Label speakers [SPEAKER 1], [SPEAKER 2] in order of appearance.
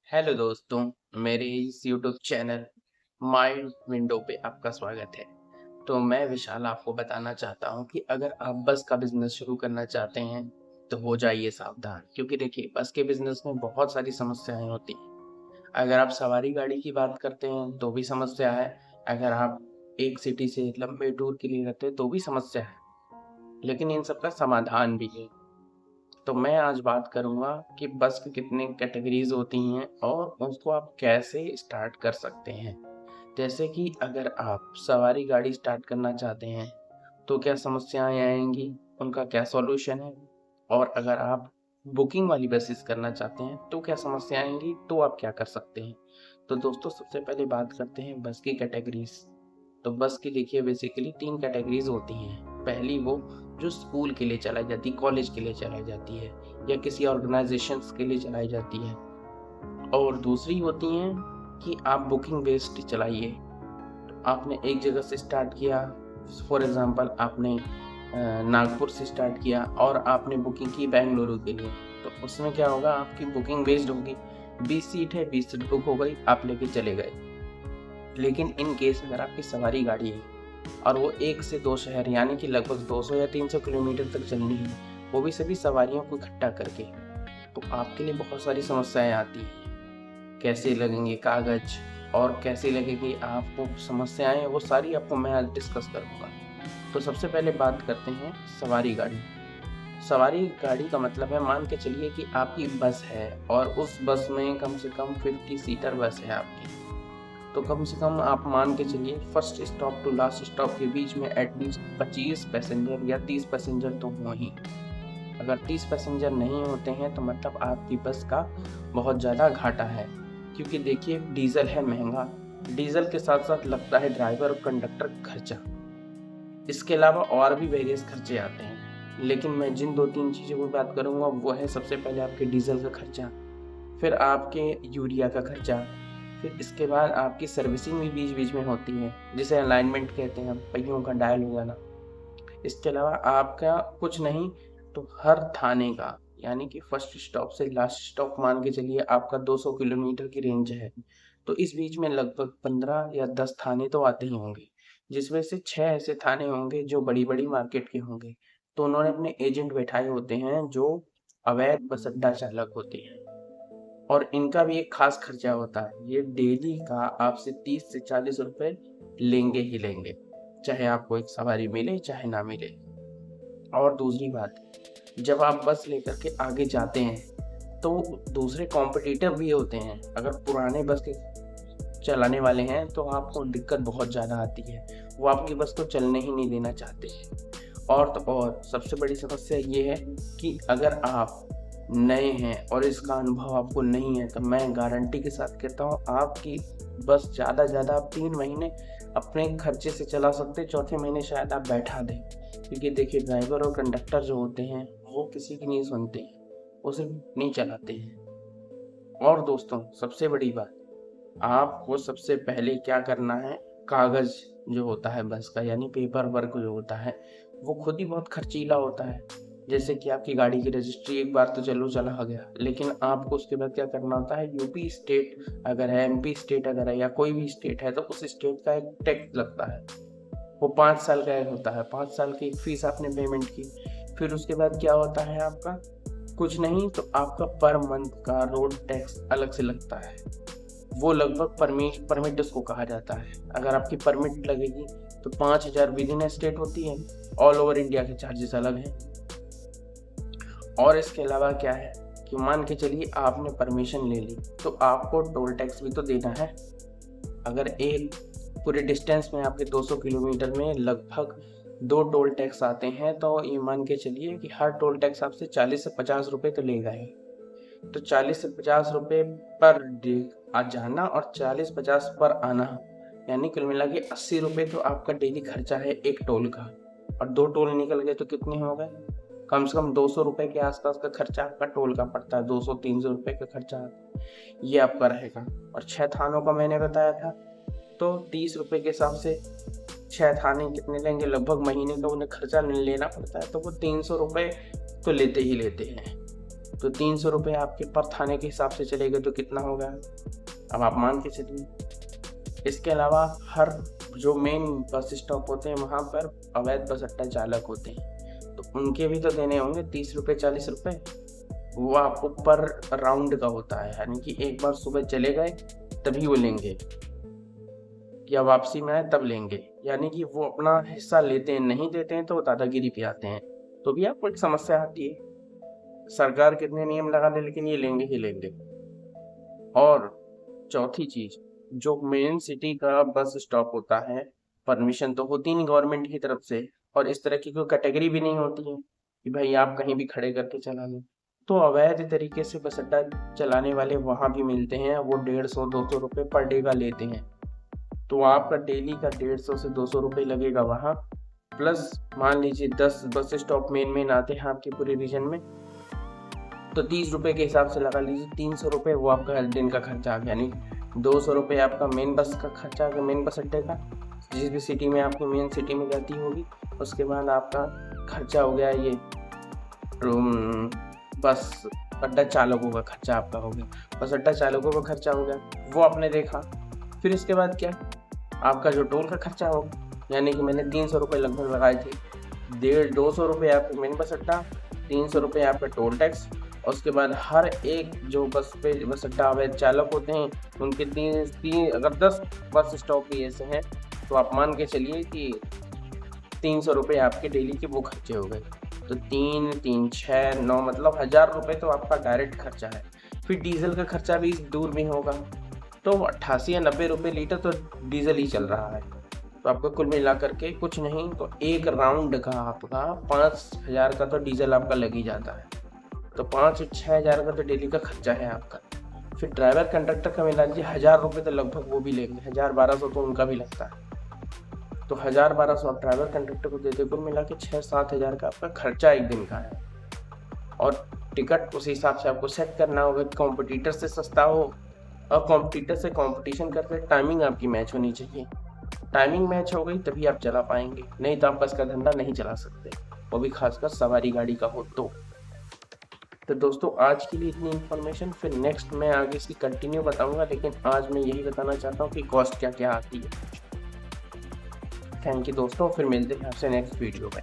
[SPEAKER 1] Hello दोस्तों, मेरे इस यूट्यूब चैनल माइंड विंडो पे आपका स्वागत है। तो मैं विशाल आपको बताना चाहता हूँ कि अगर आप बस का बिजनेस शुरू करना चाहते हैं तो हो जाइए सावधान, क्योंकि देखिए बस के बिजनेस में बहुत सारी समस्याएं होती हैं। अगर आप सवारी गाड़ी की बात करते हैं तो भी समस्या है। अगर आप एक सिटी से लंबे टूर के लिए रहते हैं तो भी समस्या है, लेकिन इन सब का समाधान भी है। तो मैं आज बात करूंगा कि बस की कितनी कैटेगरीज होती हैं और उसको आप कैसे स्टार्ट कर सकते हैं। जैसे कि अगर आप सवारी गाड़ी स्टार्ट करना चाहते हैं तो क्या समस्याएं आएंगी, उनका क्या सॉल्यूशन है। और अगर आप बुकिंग वाली बसेस करना चाहते हैं तो क्या समस्या आएंगी, तो आप क्या कर सकते हैं। तो दोस्तों, सबसे पहले बात करते हैं बस की कैटेगरीज। तो बस की देखिए बेसिकली 3 कैटेगरीज होती हैं। पहली वो जो स्कूल के लिए चलाई जाती है, कॉलेज के लिए चलाई जाती है या किसी ऑर्गेनाइजेशंस के लिए चलाई जाती है। और दूसरी होती हैं कि आप बुकिंग बेस्ड चलाइए। तो आपने एक जगह से स्टार्ट किया, फॉर एग्जांपल आपने नागपुर से स्टार्ट किया और आपने बुकिंग की बेंगलुरु के लिए, तो उसमें क्या होगा, आपकी बुकिंग बेस्ड होगी। 20 सीट है, 20 सीट बुक हो गई, आप लेके चले गए। लेकिन इन केस अगर आपकी सवारी गाड़ी है और वो 1 से 2 शहर यानी कि लगभग 200 या 300 किलोमीटर तक चलनी है, वो भी सभी सवारियों को इकट्ठा करके, तो आपके लिए बहुत सारी समस्याएं आती हैं। कैसे लगेंगे कागज और कैसे लगेगी आपको समस्याएं, वो सारी आपको मैं आज डिस्कस करूंगा। तो सबसे पहले बात करते हैं सवारी गाड़ी। सवारी गाड़ी का मतलब है, मान के चलिए कि आपकी बस है और उस बस में कम से कम 50 सीटर बस है आपकी। तो कम से कम आप मान के चलिए first stop to last stop के बीच में एटलीस्ट 25 पैसेंजर या 30 पैसेंजर तो हो ही। अगर 30 पैसेंजर नहीं होते हैं तो मतलब आपकी बस का बहुत ज़्यादा घाटा है, क्योंकि देखिए डीजल है महंगा, डीजल के साथ साथ लगता है ड्राइवर और कंडक्टर खर्चा। इसके अलावा और भी वेरियस खर्चे आते हैं, लेकिन मैं जिन 2-3 चीज़ों की बात करूँगा वो है सबसे पहले आपके डीजल का खर्चा, फिर आपके यूरिया का खर्चा, फिर इसके बाद आपकी सर्विसिंग भी बीच बीच में होती है, जिसे अलाइनमेंट कहते हैं, पहियों का डायल हो जाना। इसके अलावा आपका कुछ नहीं तो हर थाने का, यानी कि फर्स्ट स्टॉप से लास्ट स्टॉप मान के चलिए आपका 200 किलोमीटर की रेंज है, तो इस बीच में लगभग 15 या 10 थाने तो आते ही होंगे, जिसमें से 6 ऐसे थाने होंगे जो बड़ी बड़ी मार्केट के होंगे। तो उन्होंने अपने एजेंट बैठाए होते हैं जो अवैध बस अड्डा चालक होते हैं, और इनका भी एक खास खर्चा होता है। ये डेली का आपसे 30 से 40 रुपए लेंगे ही लेंगे, चाहे आपको एक सवारी मिले चाहे ना मिले। और दूसरी बात, जब आप बस लेकर के आगे जाते हैं तो दूसरे कॉम्पिटिटर भी होते हैं। अगर पुराने बस के चलाने वाले हैं तो आपको दिक्कत बहुत ज़्यादा आती है, वो आपकी बस को चलने ही नहीं देना चाहते हैं। और तो और सबसे बड़ी समस्या ये है कि अगर आप नए हैं और इसका अनुभव आपको नहीं है, तो मैं गारंटी के साथ कहता हूँ आपकी बस ज़्यादा ज़्यादा आप 3 महीने अपने खर्चे से चला सकते, चौथे महीने शायद आप बैठा दें। क्योंकि देखिए ड्राइवर और कंडक्टर जो होते हैं वो किसी की नहीं सुनते हैं, वो सिर्फ नहीं चलाते हैं। और दोस्तों, सबसे बड़ी बात, आपको सबसे पहले क्या करना है, कागज जो होता है बस का, यानी पेपर वर्क जो होता है, वो खुद ही बहुत खर्चीला होता है। जैसे कि आपकी गाड़ी की रजिस्ट्री एक बार तो चलो चला गया, लेकिन आपको उसके बाद क्या करना होता है, यूपी स्टेट अगर है, एमपी स्टेट अगर है, या कोई भी स्टेट है, तो उस स्टेट का एक टैक्स लगता है। वो 5 साल का होता है, 5 साल की एक फीस आपने पेमेंट की। फिर उसके बाद क्या होता है, आपका कुछ नहीं तो आपका पर मंथ का रोड टैक्स अलग से लगता है। वो लगभग परमिट उसको कहा जाता है। अगर आपकी परमिट लगेगी तो 5,000 विद इन स्टेट होती है, ऑल ओवर इंडिया के चार्जेस अलग हैं। और इसके अलावा क्या है कि मान के चलिए आपने परमिशन ले ली तो आपको टोल टैक्स भी तो देना है। अगर एक पूरे डिस्टेंस में आपके 200 किलोमीटर में लगभग 2 टोल टैक्स आते हैं, तो ये मान के चलिए कि हर टोल टैक्स आपसे 40 से 50 रुपये तो लेगा ही। तो 40 से 50 रुपये पर डे आ जाना और 40-50 पर आना, यानी कुल मिला के 80 रुपये तो आपका डेली खर्चा है एक टोल का। और 2 टोल निकल गए तो कितने हो गए, कम से कम 200 रुपये के आसपास का खर्चा आपका टोल का पड़ता है, 200-300 रुपये का खर्चा ये आपका रहेगा। और 6 थानों का मैंने बताया था, तो 30 रुपये के हिसाब से 6 थाने कितने लेंगे, लगभग महीने का उन्हें खर्चा लेना पड़ता है, तो वो 300 रुपये तो लेते ही लेते हैं। तो 300 रुपये आपके पर थाने के हिसाब से चलेगा तो कितना होगा, अब आप मान के चलिए। इसके अलावा हर जो मेन बस स्टॉप होते हैं वहाँ पर अवैध बस अड्डा चालक होते हैं, तो उनके भी तो देने होंगे 30 रुपये 40 रुपये। वो आपको पर राउंड का होता है, यानी कि एक बार सुबह चले गए तभी वो लेंगे, या वापसी में आए तब लेंगे, यानी कि वो अपना हिस्सा लेते हैं, नहीं देते हैं तो वो दादागिरी पे आते हैं। तो भी आपको एक समस्या आती है, सरकार कितने नियम लगा दे लेकिन ये लेंगे ही लेंगे। और चौथी चीज, जो मेन सिटी का बस स्टॉप होता है, परमिशन तो होती नहीं गवर्नमेंट की तरफ से, और इस तरह की कोई कैटेगरी भी नहीं होती है कि भाई आप कहीं भी खड़े करके चला लो। तो अवैध तरीके से बस अड्डा चलाने वाले वहाँ भी मिलते हैं, वो 150-200 रुपये पर डे का लेते हैं। तो आपका डेली का 150 से 200 रुपये लगेगा वहाँ, प्लस मान लीजिए 10 बस स्टॉप मेन आते हैं आपके पूरे रीजन में, तो 30 रुपये के हिसाब से लगा लीजिए 300 रुपये वो आपका हर दिन का खर्चा आ गया। यानी 200 रुपये आपका मेन बस का खर्चा आ गया, मेन बस अड्डे का, जिस भी सिटी में आपकी मेन सिटी में जाती होगी। उसके बाद आपका खर्चा हो गया ये बस अड्डा चालकों का खर्चा आपका हो गया, बस अड्डा चालकों का खर्चा हो गया, वो आपने देखा। फिर इसके बाद क्या, आपका जो टोल का खर्चा होगा, यानी कि मैंने 300 रुपये लगभग लगाए थे, 200 रुपये आपका मेन बस अड्डा, 300 रुपये आपका टोल टैक्स। उसके बाद हर एक जो बस अड्डा अवैध चालक होते हैं उनके तीन अगर 10 बस स्टॉप भी ऐसे हैं तो आप मान के चलिए कि 300 रुपये आपके डेली के वो खर्चे हो गए। तो 3, 3, 6, 9 मतलब 1000 रुपये तो आपका डायरेक्ट खर्चा है। फिर डीजल का खर्चा भी दूर में होगा, तो 88 या 90 रुपये लीटर तो डीजल ही चल रहा है। तो आपको कुल मिला करके कुछ नहीं तो एक राउंड का आपका 5000 का तो डीजल आपका लग ही जाता है। तो 5-6 हज़ार का तो डेली का खर्चा है आपका। फिर ड्राइवर कंडक्टर का मिला लीजिए 1000 रुपये तो लगभग वो भी लेंगे, 1000-1200 तो उनका भी लगता है। तो 1000-1200 आप ड्राइवर कंडक्टर को देते, कुल मिला के 6-7 हज़ार का आपका खर्चा एक दिन का है। और टिकट उस हिसाब से आपको सेट करना होगा, कॉम्पिटिटर से सस्ता हो, और कॉम्पिटिटर से कॉम्पिटिशन करते टाइमिंग आपकी मैच होनी चाहिए। टाइमिंग मैच हो गई तभी आप चला पाएंगे, नहीं तो आप बस का धंधा नहीं चला सकते, वो भी खासकर सवारी गाड़ी का हो तो दोस्तों आज के लिए इतनी इन्फॉर्मेशन, फिर नेक्स्ट मैं आगे इसकी कंटिन्यू बताऊंगा, लेकिन आज मैं यही बताना चाहता हूँ कि कॉस्ट क्या क्या आती है। थैंक यू दोस्तों, फिर मिलते हैं आपसे नेक्स्ट वीडियो में।